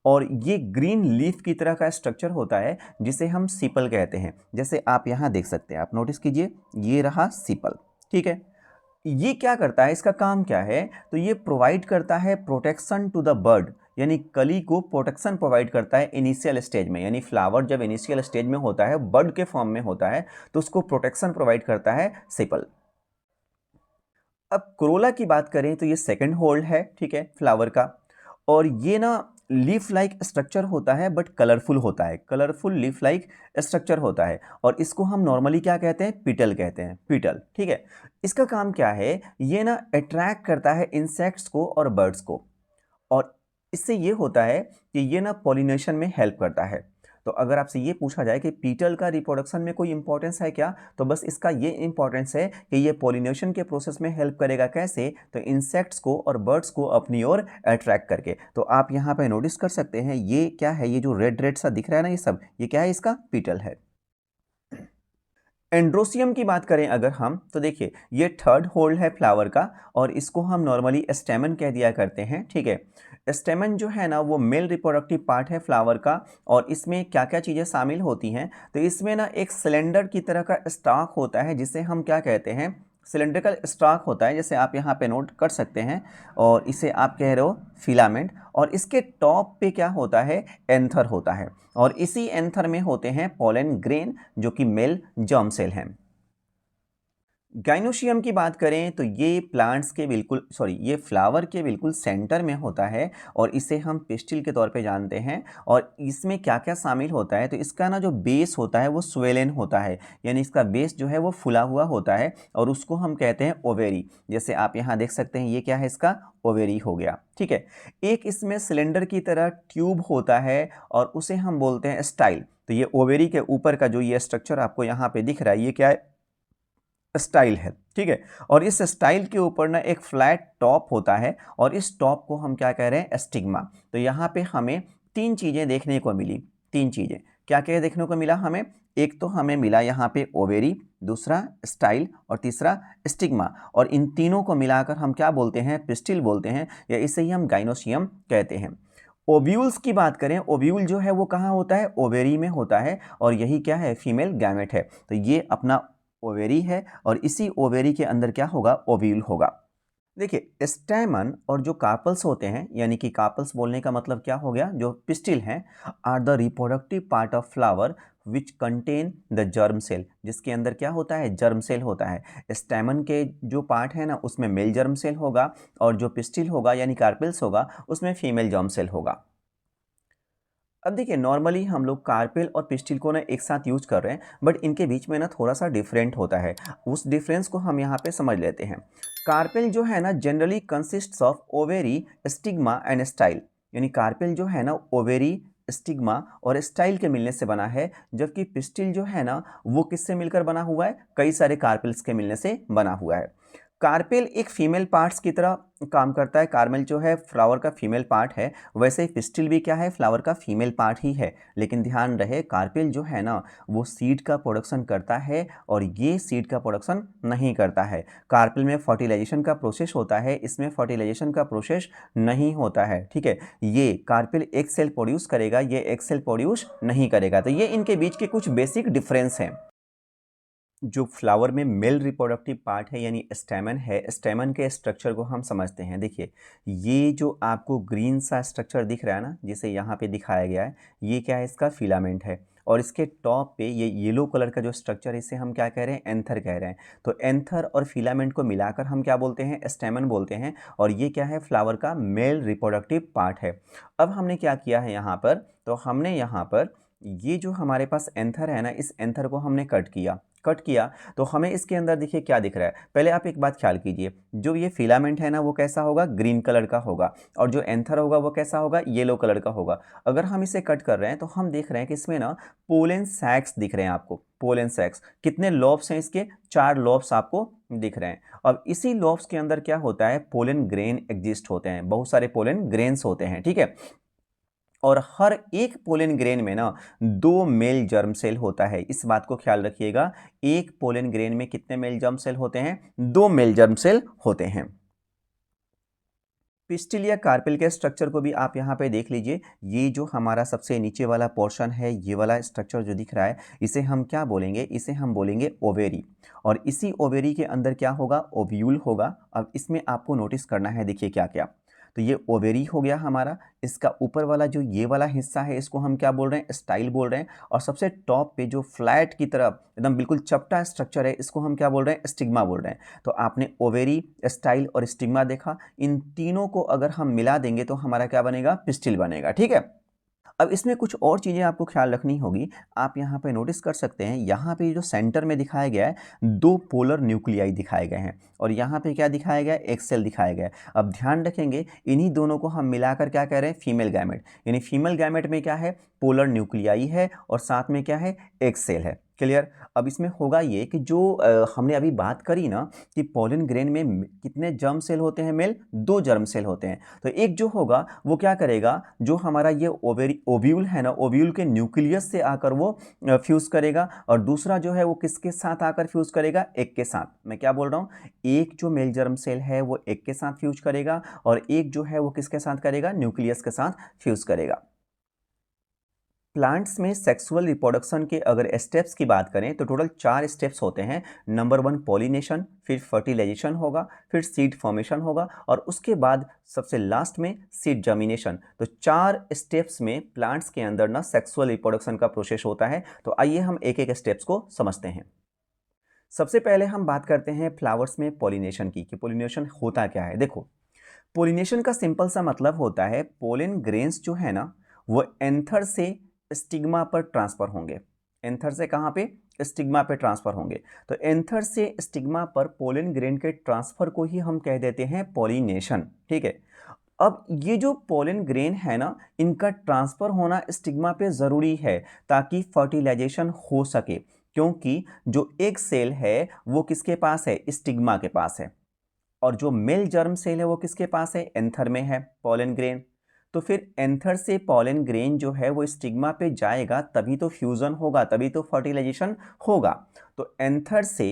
और ये ग्रीन लीफ की तरह का स्ट्रक्चर होता है जिसे हम सीपल कहते हैं। जैसे आप यहाँ देख सकते हैं, आप नोटिस कीजिए, ये रहा सीपल, ठीक है। ये क्या करता है, इसका काम क्या है? तो ये प्रोवाइड करता है प्रोटेक्शन टू द बर्ड, यानी कली को प्रोटेक्शन प्रोवाइड करता है इनिशियल स्टेज में। यानी फ्लावर जब इनिशियल स्टेज में होता है, बर्ड के फॉर्म में होता है, तो उसको प्रोटेक्शन प्रोवाइड करता है सेपल। अब कोरोला की बात करें तो ये सेकंड होल्ड है, ठीक है, फ्लावर का। और ये ना लीफ लाइक स्ट्रक्चर होता है बट कलरफुल होता है, कलरफुल लीफ लाइक स्ट्रक्चर होता है, और इसको हम नॉर्मली क्या कहते हैं? पीटल कहते हैं, पीटल, ठीक है। इसका काम क्या है? ये ना अट्रैक्ट करता है इंसेक्ट्स को और बर्ड्स को, और इससे ये होता है कि ये ना पॉलिनेशन में हेल्प करता है। तो अगर आपसे ये पूछा जाए कि पीटल का रिप्रोडक्शन में कोई इंपॉर्टेंस है क्या, तो बस इसका ये इंपॉर्टेंस है कि ये पॉलिनेशन के प्रोसेस में हेल्प करेगा। कैसे? तो इंसेक्ट्स को और बर्ड्स को अपनी ओर अट्रैक्ट करके। तो आप यहाँ पे नोटिस कर सकते हैं ये क्या है, ये जो रेड रेड सा दिख रहा है ना, ये सब ये क्या है? इसका पीटल है। एंड्रोसियम की बात करें अगर हम, तो देखिए ये थर्ड होल्ड है फ्लावर का, और इसको हम नॉर्मली स्टेमन कह दिया करते हैं, ठीक है। स्टेमन जो है ना वो मेल रिप्रोडक्टिव पार्ट है फ्लावर का, और इसमें क्या क्या चीज़ें शामिल होती हैं? तो इसमें ना एक सिलेंडर की तरह का स्टाक होता है जिसे हम क्या कहते हैं? सिलेंड्रिकल स्टाक होता है, जैसे आप यहाँ पे नोट कर सकते हैं, और इसे आप कह रहे हो फिलामेंट। और इसके टॉप पे क्या होता है? एंथर होता है, और इसी एंथर में होते हैं पोलन ग्रेन जो कि मेल जर्म सेल हैं। गाइनोशियम की बात करें तो ये प्लांट्स के बिल्कुल ये फ्लावर के बिल्कुल सेंटर में होता है, और इसे हम पिस्टिल के तौर पे जानते हैं। और इसमें क्या क्या शामिल होता है? तो इसका ना जो बेस होता है वो स्वेलन होता है, यानी इसका बेस जो है वो फुला हुआ होता है, और उसको हम कहते हैं ओवेरी। जैसे आप यहाँ देख सकते हैं, ये क्या है? इसका ओवेरी हो गया, ठीक है। एक इसमें सिलेंडर की तरह ट्यूब होता है, और उसे हम बोलते हैं स्टाइल। तो ये ओवेरी के ऊपर का जो ये स्ट्रक्चर आपको यहाँ पे दिख रहा है, ये क्या है? स्टाइल है, ठीक है। और इस स्टाइल के ऊपर ना एक फ्लैट टॉप होता है, और इस टॉप को हम क्या कह रहे हैं? स्टिग्मा। तो यहाँ पे हमें तीन चीज़ें देखने को मिली। तीन चीज़ें क्या क्या देखने को मिला हमें? एक तो हमें मिला यहाँ पे ओवेरी, दूसरा स्टाइल, और तीसरा स्टिग्मा। और इन तीनों को मिलाकर हम क्या बोलते हैं? पिस्टिल बोलते हैं, या इसे ही हम गाइनोशियम कहते हैं। ओव्यूल्स की बात करें, ओव्यूल जो है वो कहाँ होता है? ओवेरी में होता है, और यही क्या है? फीमेल गैमेट है। तो ये अपना ओवेरी है, और इसी ओवेरी के अंदर क्या होगा? ओव्यूल होगा। देखिए स्टैमन और जो कार्पल्स होते हैं, यानी कि कार्पल्स बोलने का मतलब क्या हो गया, जो पिस्टिल हैं, are the reproductive part of flower which contain the germ cell, जिसके अंदर क्या होता है, जर्म सेल होता है। स्टैमन के जो पार्ट है ना, उसमें मेल जर्म सेल होगा और जो पिस्टिल होगा यानी कार्पेल्स होगा उसमें फीमेल जर्म सेल होगा। अब देखिए नॉर्मली हम लोग कार्पेल और पिस्टिल को ना एक साथ यूज कर रहे हैं, बट इनके बीच में ना थोड़ा सा डिफरेंट होता है। उस डिफरेंस को हम यहाँ पे समझ लेते हैं। कार्पेल जो है ना generally consists of ovary, stigma and style, यानी कार्पेल जो है ना ओवेरी, स्टिग्मा और स्टाइल के मिलने से बना है, जबकि पिस्टिल जो है ना वो किससे मिलकर बना हुआ है, कई सारे कार्पेल्स के मिलने से बना हुआ है। कार्पेल एक फीमेल पार्ट्स की तरह काम करता है। कार्मेल जो है फ्लावर का फीमेल पार्ट है, वैसे ही पिस्टिल भी क्या है, फ्लावर का फीमेल पार्ट ही है। लेकिन ध्यान रहे कार्पेल जो है ना वो सीड का प्रोडक्शन करता है और ये सीड का प्रोडक्शन नहीं करता है। कार्पेल में फर्टिलाइजेशन का प्रोसेस होता है, इसमें फर्टिलाइजेशन का प्रोसेस नहीं होता है। ठीक है, ये कार्पेल एक सेल प्रोड्यूस करेगा, ये एक सेल प्रोड्यूस नहीं करेगा। तो ये इनके बीच के कुछ बेसिक डिफरेंस हैं। जो फ्लावर में मेल रिप्रोडक्टिव पार्ट है यानी स्टेमन है, स्टेमन के स्ट्रक्चर को हम समझते हैं। देखिए ये जो आपको ग्रीन सा स्ट्रक्चर दिख रहा है ना, जिसे यहाँ पे दिखाया गया है, ये क्या है, इसका फिलामेंट है। और इसके टॉप पे ये येलो कलर का जो स्ट्रक्चर है, इसे हम क्या कह रहे हैं, एंथर कह रहे हैं। तो एंथर और फिलामेंट को मिलाकर हम क्या बोलते हैं, स्टेमन बोलते हैं। और ये क्या है, फ्लावर का मेल रिप्रोडक्टिव पार्ट है। अब हमने क्या किया है यहाँ पर, तो हमने यहाँ पर ये जो हमारे पास एंथर है ना, इस एंथर को हमने कट किया तो हमें इसके अंदर देखिए क्या दिख रहा है। पहले आप एक बात ख्याल कीजिए, जो ये फिलामेंट है ना वो कैसा होगा, ग्रीन कलर का होगा, और जो एंथर होगा वो कैसा होगा, येलो कलर का होगा। अगर हम इसे कट कर रहे हैं तो हम देख रहे हैं कि इसमें ना पोलन सैक्स दिख रहे हैं आपको। पोलन सैक्स कितने लॉब्स हैं इसके, 4 लॉब्स आपको दिख रहे हैं। अब इसी लॉब्स के अंदर क्या होता है, पोलन ग्रेन एग्जिस्ट होते हैं, बहुत सारे पोलन ग्रेन्स होते हैं। ठीक है, और हर एक पोलन ग्रेन में ना 2 मेल जर्म सेल होता है। इस बात को ख्याल रखिएगा, एक पोलन ग्रेन में कितने मेल जर्म सेल होते हैं, 2 मेल जर्म सेल होते हैं। पिस्टिल या कार्पेल के स्ट्रक्चर को भी आप यहाँ पे देख लीजिए। ये जो हमारा सबसे नीचे वाला पोर्शन है, ये वाला स्ट्रक्चर जो दिख रहा है, इसे हम क्या बोलेंगे, इसे हम बोलेंगे ओवेरी। और इसी ओवेरी के अंदर क्या होगा, ओव्यूल होगा। अब इसमें आपको नोटिस करना है, देखिए क्या क्या। तो ये ओवेरी हो गया हमारा, इसका ऊपर वाला जो ये वाला हिस्सा है इसको हम क्या बोल रहे हैं, स्टाइल बोल रहे हैं। और सबसे टॉप पे जो फ्लैट की तरफ एकदम बिल्कुल चपटा स्ट्रक्चर है, इसको हम क्या बोल रहे हैं, स्टिग्मा बोल रहे हैं। तो आपने ओवेरी, स्टाइल और स्टिग्मा देखा, इन तीनों को अगर हम मिला देंगे तो हमारा क्या बनेगा, पिस्टिल बनेगा। ठीक है, अब इसमें कुछ और चीज़ें आपको ख्याल रखनी होगी। आप यहाँ पे नोटिस कर सकते हैं, यहाँ पे जो सेंटर में दिखाया गया है, 2 पोलर न्यूक्लियाई दिखाए गए हैं, और यहाँ पे क्या दिखाया गया है, एक सेल दिखाया गया है। अब ध्यान रखेंगे, इन्हीं दोनों को हम मिलाकर क्या कह रहे हैं, फीमेल गैमेट। यानी फीमेल गैमेट में क्या है, पोलर न्यूक्लियाई है और साथ में क्या है, एक सेल है। क्लियर। अब इसमें होगा ये कि जो हमने अभी बात करी ना कि पोलन ग्रेन में कितने जर्म सेल होते हैं, मेल 2 जर्म सेल होते हैं। तो एक जो होगा वो क्या करेगा, जो हमारा ये ओव्यूल है ना, ओव्यूल के न्यूक्लियस से आकर वो फ्यूज करेगा, और दूसरा जो है वो किसके साथ आकर फ्यूज करेगा, एक के साथ। मैं क्या बोल रहा हूँ, एक जो मेल जर्म सेल है वो एक के साथ फ्यूज करेगा, और एक जो है वो किसके साथ करेगा, न्यूक्लियस के साथ फ्यूज करेगा। प्लांट्स में सेक्सुअल रिप्रोडक्शन के अगर स्टेप्स की बात करें तो टोटल 4 स्टेप्स होते हैं। नंबर 1 पॉलिनेशन, फिर फर्टिलाइजेशन होगा, फिर सीड फॉर्मेशन होगा, और उसके बाद सबसे लास्ट में सीड जर्मिनेशन। तो 4 स्टेप्स में प्लांट्स के अंदर ना सेक्सुअल रिप्रोडक्शन का प्रोसेस होता है। तो आइए हम एक एक स्टेप्स को समझते हैं। सबसे पहले हम बात करते हैं फ्लावर्स में पॉलिनेशन की, कि पॉलिनेशन होता क्या है। देखो, पोलिनेशन का सिंपल सा मतलब होता है, पोलन ग्रेन्स जो है ना वो एंथर से स्टिग्मा पर ट्रांसफर होंगे। एंथर से कहाँ पे, स्टिग्मा पे ट्रांसफर होंगे। तो एंथर से स्टिग्मा पर पोलन ग्रेन के ट्रांसफर को ही हम कह देते हैं पॉलिनेशन। ठीक है, अब ये जो पोलन ग्रेन है ना, इनका ट्रांसफर होना स्टिग्मा पे ज़रूरी है ताकि फर्टिलाइजेशन हो सके, क्योंकि जो एक सेल है वो किसके पास है, स्टिग्मा के पास है, और जो मेल जर्म सेल है वो किसके पास है, एंथर में है, पोलन ग्रेन। तो फिर एंथर से पोलन ग्रेन जो है वो स्टिग्मा पे जाएगा, तभी तो फ्यूजन होगा, तभी तो फर्टिलाइजेशन होगा। तो एंथर से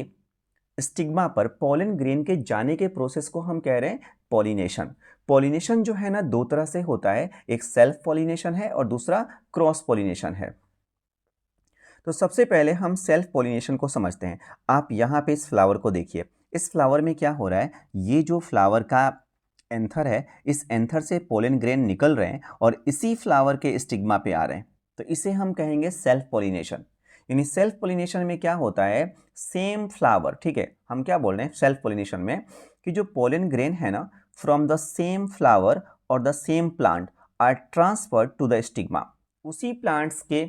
स्टिग्मा पर पोलन ग्रेन के जाने के प्रोसेस को हम कह रहे हैं पॉलिनेशन। पॉलिनेशन जो है ना 2 तरह से होता है, एक सेल्फ पॉलिनेशन है और दूसरा क्रॉस पॉलिनेशन है। तो सबसे पहले हम सेल्फ पॉलिनेशन को समझते हैं। आप यहाँ पे इस फ्लावर को देखिए, इस फ्लावर में क्या हो रहा है, ये जो फ्लावर का एंथर है, इस एंथर से पोलन ग्रेन निकल रहे हैं और इसी फ्लावर के स्टिग्मा पे आ रहे हैं, तो इसे हम कहेंगे सेल्फ पोलिनेशन। यानी सेल्फ पोलिनेशन में क्या होता है, सेम फ्लावर, ठीक है, हम क्या बोल रहे हैं सेल्फ पोलिनेशन में कि जो पोलन ग्रेन है ना, फ्रॉम द सेम फ्लावर और the same plant are transferred to the stigma. उसी प्लांट्स के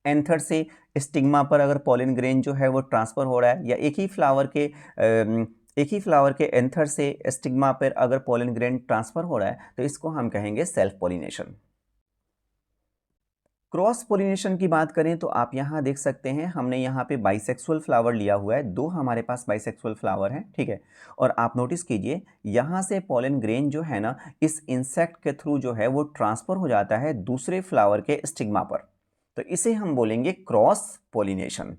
एंथर से स्टिग्मा पर अगर पोलन ग्रेन जो है वो ट्रांसफर हो रहा है, या एक ही फ्लावर के एंथर से स्टिग्मा पर अगर पोलन ग्रेन ट्रांसफर हो रहा है, तो इसको हम कहेंगे सेल्फ पोलिनेशन। क्रॉस पोलिनेशन की बात करें तो आप यहाँ देख सकते हैं, हमने यहाँ पे बाइसेक्सुअल फ्लावर लिया हुआ है, दो हमारे पास बाइसेक्सुअल फ्लावर हैं, ठीक है। और आप नोटिस कीजिए यहाँ से पोलन ग्रेन जो है ना, इस इंसेक्ट के थ्रू जो है वो ट्रांसफर हो जाता है दूसरे फ्लावर के स्टिग्मा पर, तो इसे हम बोलेंगे क्रॉस पोलिनेशन।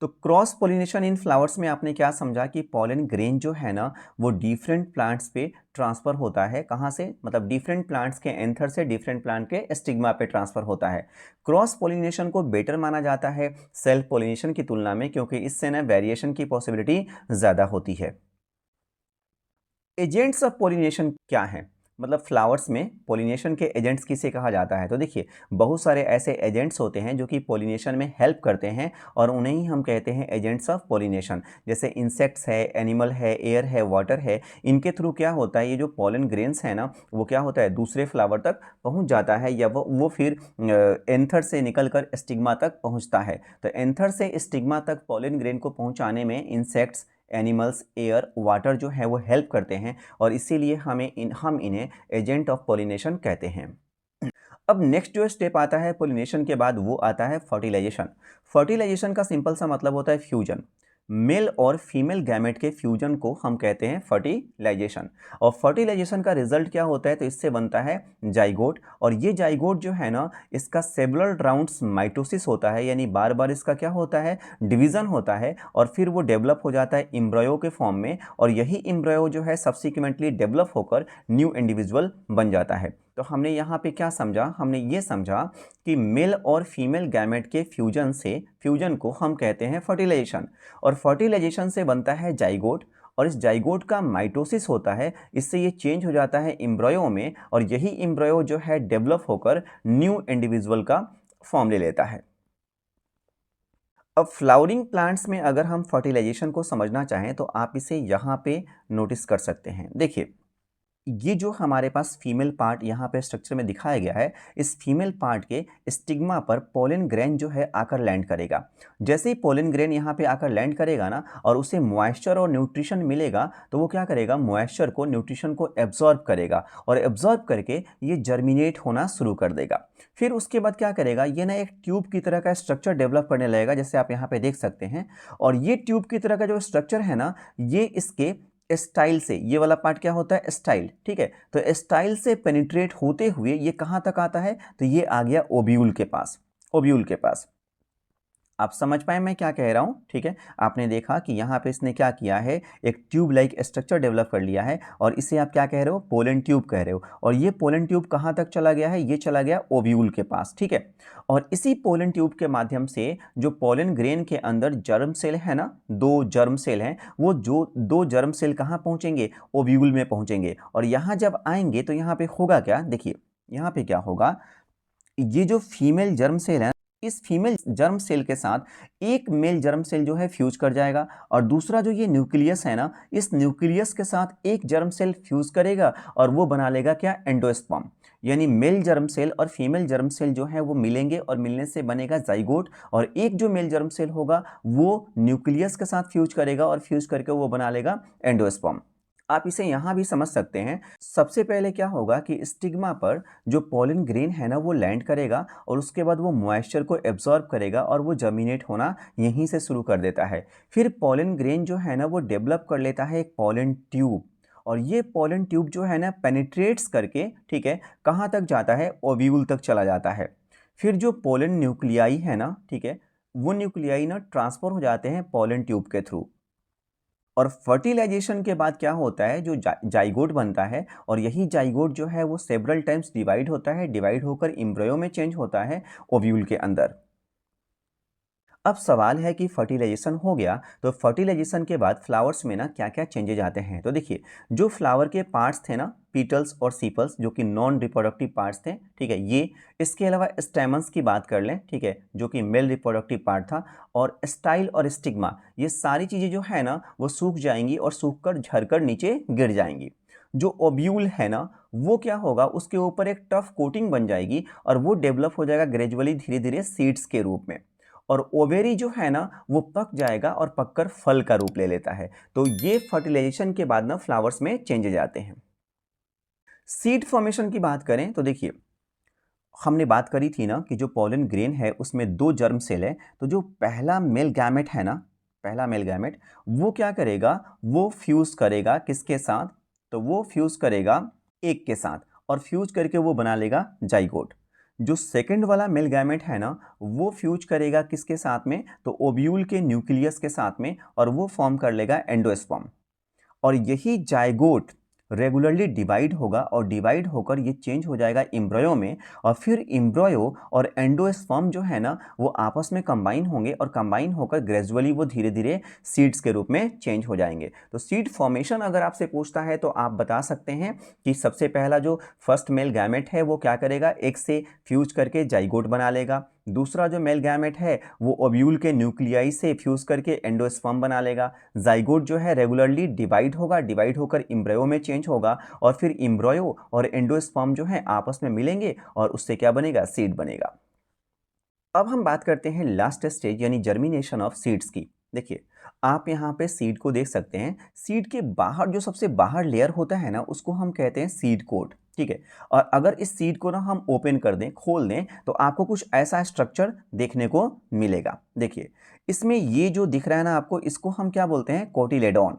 तो क्रॉस पोलिनेशन इन फ्लावर्स में आपने क्या समझा कि पोलन ग्रेन जो है ना, वो डिफरेंट प्लांट्स पे ट्रांसफर होता है। कहाँ से, मतलब डिफरेंट प्लांट्स के एंथर से डिफरेंट प्लांट के स्टिग्मा पे ट्रांसफर होता है। क्रॉस पोलिनेशन को बेटर माना जाता है सेल्फ पोलिनेशन की तुलना में, क्योंकि इससे ना वेरिएशन की पॉसिबिलिटी ज़्यादा होती है। एजेंट्स ऑफ पोलिनेशन क्या है, मतलब फ्लावर्स में पोलिनेशन के एजेंट्स किसे कहा जाता है, तो देखिए बहुत सारे ऐसे एजेंट्स होते हैं जो कि पोलिनेशन में हेल्प करते हैं और उन्हें ही हम कहते हैं एजेंट्स ऑफ पोलिनेशन। जैसे इंसेक्ट्स है, एनिमल है, एयर है, वाटर है, इनके थ्रू क्या होता है, ये जो पोलन ग्रेन्स है ना, वो क्या होता है दूसरे फ्लावर तक पहुंच जाता है, या वो फिर एंथर से निकल कर स्टिग्मा तक पहुंचता है। तो एंथर से स्टिग्मा तक पोलन ग्रेन को पहुंचाने में इंसेक्ट्स, एनिमल्स, एयर, वाटर जो है वो हेल्प करते हैं, और इसीलिए हम इन्हें एजेंट ऑफ पोलिनेशन कहते हैं। अब नेक्स्ट जो स्टेप आता है पोलिनेशन के बाद, वो आता है फर्टिलाइजेशन। फर्टिलाइजेशन का सिंपल सा मतलब होता है फ्यूजन। मेल और फीमेल गैमेट के फ्यूजन को हम कहते हैं फर्टिलाइजेशन। और फर्टिलाइजेशन का रिजल्ट क्या होता है, तो इससे बनता है जाइगोट। और ये जाइगोट जो है ना, इसका सेवरल राउंड्स माइटोसिस होता है, यानी बार बार इसका क्या होता है, डिवीज़न होता है, और फिर वो डेवलप हो जाता है इम्ब्रायो के फॉर्म में, और यही इम्ब्रायो जो है सब्सिक्वेंटली डेवलप होकर न्यू इंडिविजुअल बन जाता है। तो हमने यहाँ पे क्या समझा, हमने ये समझा कि मेल और फीमेल गैमेट के फ्यूजन को हम कहते हैं फर्टिलाइजेशन, और फर्टिलाइजेशन से बनता है जाइगोट, और इस जाइगोट का माइटोसिस होता है, इससे ये चेंज हो जाता है इम्ब्रायो में, और यही इम्ब्रायो जो है डेवलप होकर न्यू इंडिविजुअल का फॉर्म ले लेता है। अब फ्लावरिंग प्लांट्स में अगर हम फर्टिलाइजेशन को समझना चाहें तो आप इसे यहाँ पे नोटिस कर सकते हैं। देखिए ये जो हमारे पास फीमेल पार्ट यहाँ पे स्ट्रक्चर में दिखाया गया है, इस फीमेल पार्ट के स्टिग्मा पर पोलन ग्रेन जो है आकर लैंड करेगा। जैसे ही पोलन ग्रेन यहाँ पे आकर लैंड करेगा ना, और उसे मॉइस्चर और न्यूट्रिशन मिलेगा, तो वो क्या करेगा, मॉइस्चर को, न्यूट्रिशन को एब्जॉर्ब करेगा, और एब्जॉर्ब करके ये जर्मिनेट होना शुरू कर देगा। फिर उसके बाद क्या करेगा, ये ना एक ट्यूब की तरह का स्ट्रक्चर डेवलप करने लगेगा, जैसे आप यहाँ पे देख सकते हैं। और ये ट्यूब की तरह का जो स्ट्रक्चर है ना, ये इसके स्टाइल से, ये वाला पार्ट क्या होता है, स्टाइल, ठीक है। तो स्टाइल से पेनिट्रेट होते हुए ये कहाँ तक आता है, तो ये आ गया ओव्यूल के पास। ओव्यूल के पास आप समझ पाए मैं क्या कह रहा हूँ, ठीक है। आपने देखा कि यहाँ पे इसने क्या किया है, एक ट्यूब लाइक स्ट्रक्चर डेवलप कर लिया है, और इसे आप क्या कह रहे हो, पोलन ट्यूब कह रहे हो। और ये पोलन ट्यूब कहाँ तक चला गया है, ये चला गया ओव्यूल के पास, ठीक है। और इसी पोलन ट्यूब के माध्यम से जो पोलन ग्रेन के अंदर जर्म सेल है ना, दो जर्म सेल हैं, वो जो दो जर्म सेल कहाँ पहुँचेंगे, ओव्यूल में पहुँचेंगे। और यहाँ जब आएंगे तो यहाँ पे होगा क्या, देखिए यहाँ पे क्या होगा, ये जो फीमेल जर्म सेल है, इस फीमेल जर्म सेल के साथ एक मेल जर्म सेल जो है फ्यूज कर जाएगा, और दूसरा जो ये न्यूक्लियस है ना, इस न्यूक्लियस के साथ एक जर्म सेल फ्यूज करेगा, और वो बना लेगा क्या, एंडोस्पर्म। यानी मेल जर्म सेल और फीमेल जर्म सेल जो है वो मिलेंगे, और मिलने से बनेगा जाइगोट, और एक जो मेल जर्म सेल होगा वो न्यूक्लियस के साथ फ्यूज करेगा, और फ्यूज करके वो बना लेगा एंडोस्पर्म। आप इसे यहाँ भी समझ सकते हैं। सबसे पहले क्या होगा कि स्टिग्मा पर जो पोलन ग्रेन है ना, वो लैंड करेगा, और उसके बाद वो मॉइस्चर को एब्जॉर्ब करेगा, और वो जर्मिनेट होना यहीं से शुरू कर देता है। फिर पोलन ग्रेन जो है ना, वो डेवलप कर लेता है एक पोलन ट्यूब, और ये पोलन ट्यूब जो है ना पेनिट्रेट्स करके, ठीक है, कहाँ तक जाता है, ओव्यूल तक चला जाता है। फिर जो पोलन न्यूक्लियाई है ना, ठीक है, वो न्यूक्लियाई ना ट्रांसफर हो जाते हैं पोलन ट्यूब के थ्रू। और फर्टिलाइजेशन के बाद क्या होता है, जो जाइगोट बनता है, और यही जाइगोट जो है वो सेवरल टाइम्स डिवाइड होता है, डिवाइड होकर एम्ब्रियो में चेंज होता है ओव्यूल के अंदर। अब सवाल है कि फर्टिलाइजेशन हो गया, तो फर्टिलाइजेशन के बाद फ्लावर्स में ना क्या क्या चेंजेज आते हैं। तो देखिए, जो फ्लावर के पार्ट्स थे ना, पीटल्स और सीपल्स, जो कि नॉन रिप्रोडक्टिव पार्ट्स थे, ठीक है, ये, इसके अलावा स्टेमन्स की बात कर लें, ठीक है, जो कि मेल रिप्रोडक्टिव पार्ट था, और स्टाइल और स्टिग्मा, ये सारी चीज़ें जो है ना वो सूख जाएंगी और सूख कर झरकर नीचे गिर जाएंगी। जो ओब्यूल है ना, वो क्या होगा, उसके ऊपर एक टफ कोटिंग बन जाएगी और वो डेवलप हो जाएगा ग्रेजुअली, धीरे धीरे सीड्स के रूप में। और ओवेरी जो है ना वो पक जाएगा और पककर फल का रूप ले लेता है। तो ये फर्टिलाइजेशन के बाद ना फ्लावर्स में चेंजेज आते हैं। सीड फॉर्मेशन की बात करें तो देखिए, हमने बात करी थी ना कि जो पॉलन ग्रेन है उसमें दो जर्म सेल है। तो जो पहला मेल गैमेट है ना, पहला मेल गैमेट, वो क्या करेगा, वो फ्यूज करेगा किसके साथ, तो वो फ्यूज करेगा एक के साथ, और फ्यूज करके वो बना लेगा जाइगोट। जो सेकंड वाला मेल गैमेट है ना, वो फ्यूज करेगा किसके साथ में, तो ओव्यूल के न्यूक्लियस के साथ में, और वो फॉर्म कर लेगा एंडोस्पर्म। और यही जाइगोट रेगुलरली डिवाइड होगा और डिवाइड होकर ये चेंज हो जाएगा एम्ब्रयो में, और फिर एम्ब्रयो और एंडोस्पर्म जो है ना वो आपस में कंबाइन होंगे, और कंबाइन होकर ग्रेजुअली वो धीरे धीरे सीड्स के रूप में चेंज हो जाएंगे। तो सीड फॉर्मेशन अगर आपसे पूछता है तो आप बता सकते हैं कि सबसे पहला जो फर्स्ट मेल गैमेट है वो क्या करेगा, एक से फ्यूज करके जाइगोट बना लेगा। दूसरा जो मेल गैमेट है वो ओव्यूल के न्यूक्लियाई से फ्यूज करके एंडोस्पर्म बना लेगा। जाइगोट जो है रेगुलरली डिवाइड होगा, डिवाइड होकर एम्ब्रयो में चेंज होगा, और फिर एम्ब्रयो और एंडोस्पर्म जो है आपस में मिलेंगे और उससे क्या बनेगा, सीड बनेगा। अब हम बात करते हैं लास्ट स्टेज यानी जर्मिनेशन ऑफ सीड्स की। देखिए, आप यहाँ पे सीड को देख सकते हैं। सीड के बाहर जो सबसे बाहर लेयर होता है ना उसको हम कहते हैं सीड कोट, ठीक है। और अगर इस सीड को ना हम ओपन कर दें, खोल दें, तो आपको कुछ ऐसा स्ट्रक्चर देखने को मिलेगा। देखिए, इसमें ये जो दिख रहा है ना आपको, इसको हम क्या बोलते हैं, कोटिलेडॉन।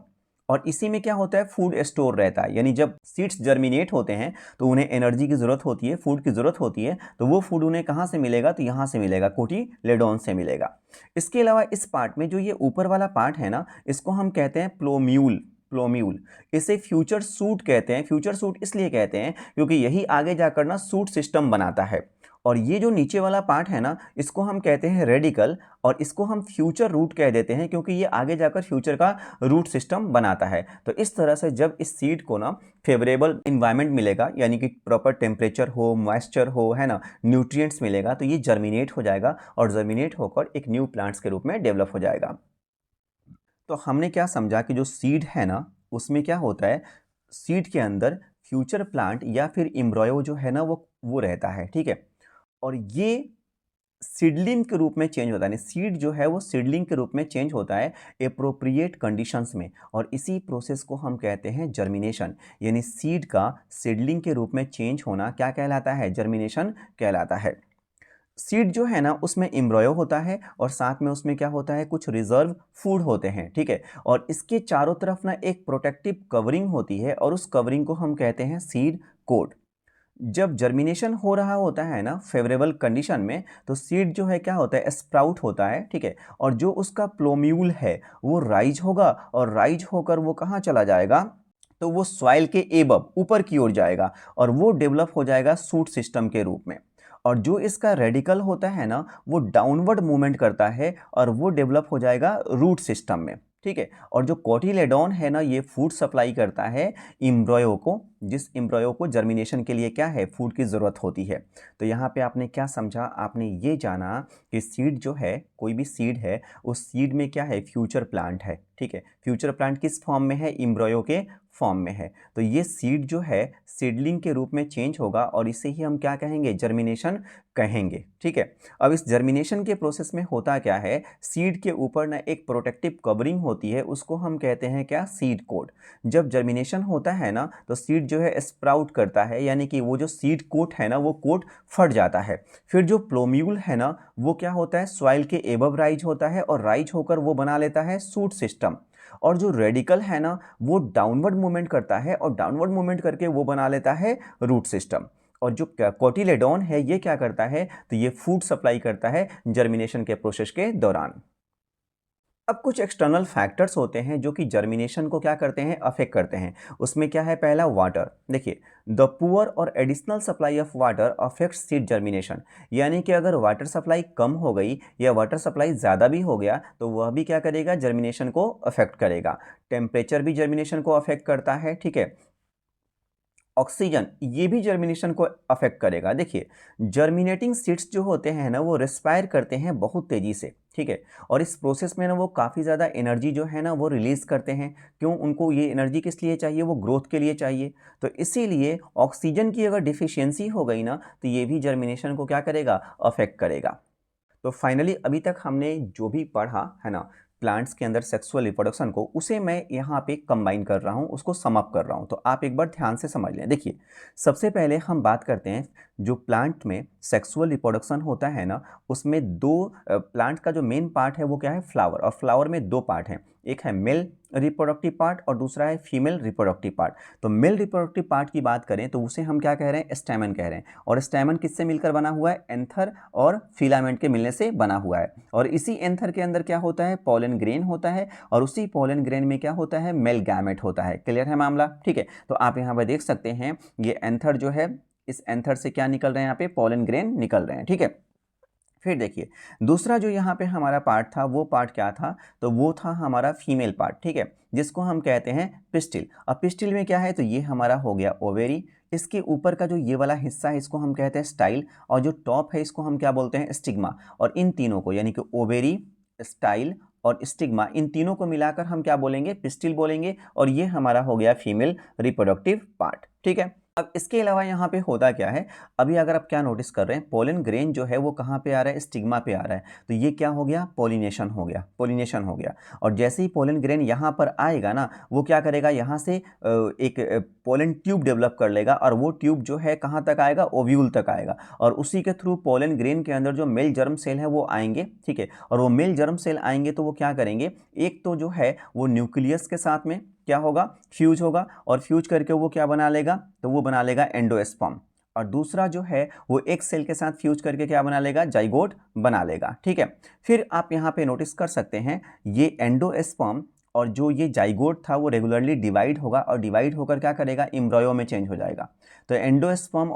और इसी में क्या होता है, फूड स्टोर रहता है। यानी जब सीड्स जर्मिनेट होते हैं तो उन्हें एनर्जी की ज़रूरत होती है, फूड की ज़रूरत होती है, तो वो फूड उन्हें कहाँ से मिलेगा, तो यहाँ से मिलेगा, कोटिलेडॉन से मिलेगा। इसके अलावा इस पार्ट में जो ये ऊपर वाला पार्ट है ना, इसको हम कहते हैं प्लोम्यूल। प्लोम्यूल, इसे फ्यूचर सूट कहते हैं। फ्यूचर सूट इसलिए कहते हैं क्योंकि यही आगे जाकर ना सूट सिस्टम बनाता है। और ये जो नीचे वाला पार्ट है ना, इसको हम कहते हैं रेडिकल, और इसको हम फ्यूचर रूट कह देते हैं क्योंकि ये आगे जाकर फ्यूचर का रूट सिस्टम बनाता है। तो इस तरह से जब इस सीड को ना फेवरेबल इन्वायरमेंट मिलेगा, यानी कि प्रॉपर टेम्परेचर हो, मॉइस्चर हो, है ना, न्यूट्रिएंट्स मिलेगा, तो ये जर्मिनेट हो जाएगा और जर्मिनेट होकर एक न्यू प्लांट्स के रूप में डेवलप हो जाएगा। तो हमने क्या समझा कि जो सीड है ना उसमें क्या होता है, सीड के अंदर फ्यूचर प्लांट या फिर एम्ब्रयो जो है ना वो रहता है, ठीक है। और ये सीडलिंग के रूप में चेंज होता है, सीड जो है वो सीडलिंग के रूप में चेंज होता है एप्रोप्रिएट कंडीशंस में, और इसी प्रोसेस को हम कहते हैं जर्मिनेशन। यानी सीड का सीडलिंग के रूप में चेंज होना क्या कहलाता है, जर्मिनेशन कहलाता है। सीड जो है ना उसमें एम्ब्रयो होता है और साथ में उसमें क्या होता है, कुछ रिजर्व फूड होते हैं, ठीक है। और इसके चारों तरफ ना एक प्रोटेक्टिव कवरिंग होती है और उस कवरिंग को हम कहते हैं सीड कोट। जब जर्मिनेशन हो रहा होता है ना फेवरेबल कंडीशन में, तो सीड जो है क्या होता है, स्प्राउट होता है, ठीक है। और जो उसका प्लोम्यूल है वो राइज होगा, और राइज होकर वो कहाँ चला जाएगा, तो वो सॉइल के एबव ऊपर की ओर जाएगा, और वो डेवलप हो जाएगा सूट सिस्टम के रूप में। और जो इसका रेडिकल होता है ना वो डाउनवर्ड मूवमेंट करता है और वो डेवलप हो जाएगा रूट सिस्टम में, ठीक है। और जो कोटिलेडॉन है ना ये फूड सप्लाई करता है एम्ब्रयो को, जिस एम्ब्रयो को जर्मिनेशन के लिए क्या है, फूड की ज़रूरत होती है। तो यहाँ पे आपने क्या समझा, आपने ये जाना कि सीड जो है, कोई भी सीड है, उस सीड में क्या है, फ्यूचर प्लांट है, ठीक है। फ्यूचर प्लांट किस फॉर्म में है, एम्ब्रयो के फॉर्म में है। तो ये सीड जो है सीडलिंग के रूप में चेंज होगा और इसे ही हम क्या कहेंगे, जर्मिनेशन कहेंगे, ठीक है। अब इस जर्मिनेशन के प्रोसेस में होता क्या है, सीड के ऊपर ना एक प्रोटेक्टिव कवरिंग होती है, उसको हम कहते हैं क्या, सीड कोट। जब जर्मिनेशन होता है ना तो सीड जो है स्प्राउट करता है, यानी कि वो जो सीड कोट है ना वो कोट फट जाता है। फिर जो प्लोम्यूल है ना वो क्या होता है, सॉइल के एबव राइज होता है, और राइज होकर वो बना लेता है सूट सिस्टम। और जो रेडिकल है ना वो डाउनवर्ड मूवमेंट करता है, और डाउनवर्ड मूवमेंट करके वो बना लेता है रूट सिस्टम। और जो कोटिलेडॉन है ये क्या करता है, तो ये फूड सप्लाई करता है जर्मिनेशन के प्रोसेस के दौरान। अब कुछ एक्सटर्नल फैक्टर्स होते हैं जो कि जर्मिनेशन को क्या करते हैं, अफेक्ट करते हैं। उसमें क्या है, पहला वाटर। देखिए, द पुअर और additional supply of water affect seed germination, यानी कि अगर वाटर सप्लाई कम हो गई या वाटर सप्लाई ज़्यादा भी हो गया तो वह भी क्या करेगा, जर्मिनेशन को अफेक्ट करेगा। टेम्परेचर भी जर्मिनेशन को अफेक्ट करता है, ठीक है। ऑक्सीजन, ये भी जर्मिनेशन को अफेक्ट करेगा। देखिए, जर्मिनेटिंग सीड्स जो होते हैं ना वो रिस्पायर करते हैं बहुत तेज़ी से, ठीक है। और इस प्रोसेस में ना वो काफ़ी ज़्यादा एनर्जी जो है ना वो रिलीज़ करते हैं। क्यों, उनको ये एनर्जी किस लिए चाहिए, वो ग्रोथ के लिए चाहिए। तो इसीलिए ऑक्सीजन की अगर डिफिशियंसी हो गई ना तो ये भी जर्मिनेशन को क्या करेगा, अफेक्ट करेगा। तो फाइनली अभी तक हमने जो भी पढ़ा है ना प्लांट्स के अंदर सेक्सुअल रिप्रोडक्शन को, उसे मैं यहाँ पे कंबाइन कर रहा हूँ, उसको सम अप कर रहा हूँ। तो आप एक बार ध्यान से समझ लें। देखिए, सबसे पहले हम बात करते हैं जो प्लांट में सेक्सुअल रिप्रोडक्शन होता है ना, उसमें दो प्लांट का जो मेन पार्ट है वो क्या है, फ्लावर। और फ्लावर में दो पार्ट हैं, एक है मेल रिप्रोडक्टिव पार्ट और दूसरा है फीमेल रिप्रोडक्टिव पार्ट। तो मेल रिप्रोडक्टिव पार्ट की बात करें तो उसे हम क्या कह रहे हैं, स्टैमेन कह रहे हैं। और स्टैमेन किससे मिलकर बना हुआ है, एंथर और फिलामेंट के मिलने से बना हुआ है। और इसी एंथर के अंदर क्या होता है, पोलन ग्रेन होता है। और उसी पोलन ग्रेन में क्या होता है, मेल गैमेट होता है। क्लियर है मामला, ठीक है। तो आप यहाँ पर देख सकते हैं ये एंथर जो है, इस एंथर से क्या निकल रहे हैं, यहाँ पे पोलन ग्रेन निकल रहे हैं, ठीक है। फिर देखिए, दूसरा जो यहाँ पे हमारा पार्ट था वो पार्ट क्या था, तो वो था हमारा फीमेल पार्ट, ठीक है, जिसको हम कहते हैं पिस्टिल। अब पिस्टिल में क्या है, तो ये हमारा हो गया ओवेरी। इसके ऊपर का जो ये वाला हिस्सा है इसको हम कहते हैं स्टाइल, और जो टॉप है इसको हम क्या बोलते हैं, स्टिग्मा। और इन तीनों को यानी कि ओवेरी, स्टाइल और स्टिग्मा, इन तीनों को मिलाकर हम क्या बोलेंगे, पिस्टिल बोलेंगे। और ये हमारा हो गया फीमेल रिप्रोडक्टिव पार्ट, ठीक है। अब इसके अलावा यहाँ पे होता क्या है, अभी अगर आप क्या नोटिस कर रहे हैं, पोलन ग्रेन जो है वो कहाँ पे आ रहा है, स्टिग्मा पे आ रहा है। तो ये क्या हो गया, पोलिनेशन हो गया, पोलिनेशन हो गया। और जैसे ही पोलन ग्रेन यहाँ पर आएगा ना, वो क्या करेगा, यहाँ से एक पोलन ट्यूब डेवलप कर लेगा। और वो ट्यूब जो है कहाँ तक आएगा, ओव्यूल तक आएगा। और उसी के थ्रू पोलन ग्रेन के अंदर जो मेल जर्म सेल है वो आएंगे, ठीक है। और वो मेल जर्म सेल आएंगे तो वो क्या करेंगे, एक तो जो है वो न्यूक्लियस के साथ में क्या होगा, फ्यूज होगा। और फ्यूज करके वो क्या बना लेगा, तो वो बना लेगा एंडोस्पर्म। और दूसरा जो है वो एक सेल के साथ फ्यूज करके क्या बना लेगा, जाइगोट बना लेगा, ठीक है। फिर आप यहाँ पे नोटिस कर सकते हैं ये एंडोस्पर्म और जो ये जाइगोट था वो रेगुलरली डिवाइड होगा, और डिवाइड होकर क्या करेगा, इम्ब्रायो में चेंज हो जाएगा। तो एंडोस्पर्म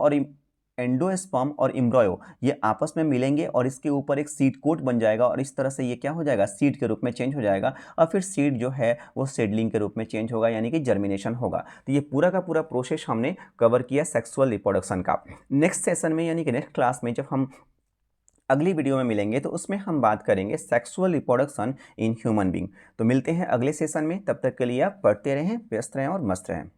और इम्ब्रायो ये आपस में मिलेंगे और इसके ऊपर एक सीड कोट बन जाएगा। और इस तरह से ये क्या हो जाएगा, सीड के रूप में चेंज हो जाएगा। और फिर सीड जो है वो सीडलिंग के रूप में चेंज होगा, यानी कि जर्मिनेशन होगा। तो ये पूरा का पूरा प्रोसेस हमने कवर किया सेक्सुअल रिप्रोडक्शन का। नेक्स्ट सेशन में यानी कि नेक्स्ट क्लास में जब हम अगली वीडियो में मिलेंगे तो उसमें हम बात करेंगे sexual reproduction in human being. तो मिलते हैं अगले सेशन में, तब तक के लिए आप पढ़ते रहें, व्यस्त रहें और मस्त रहें।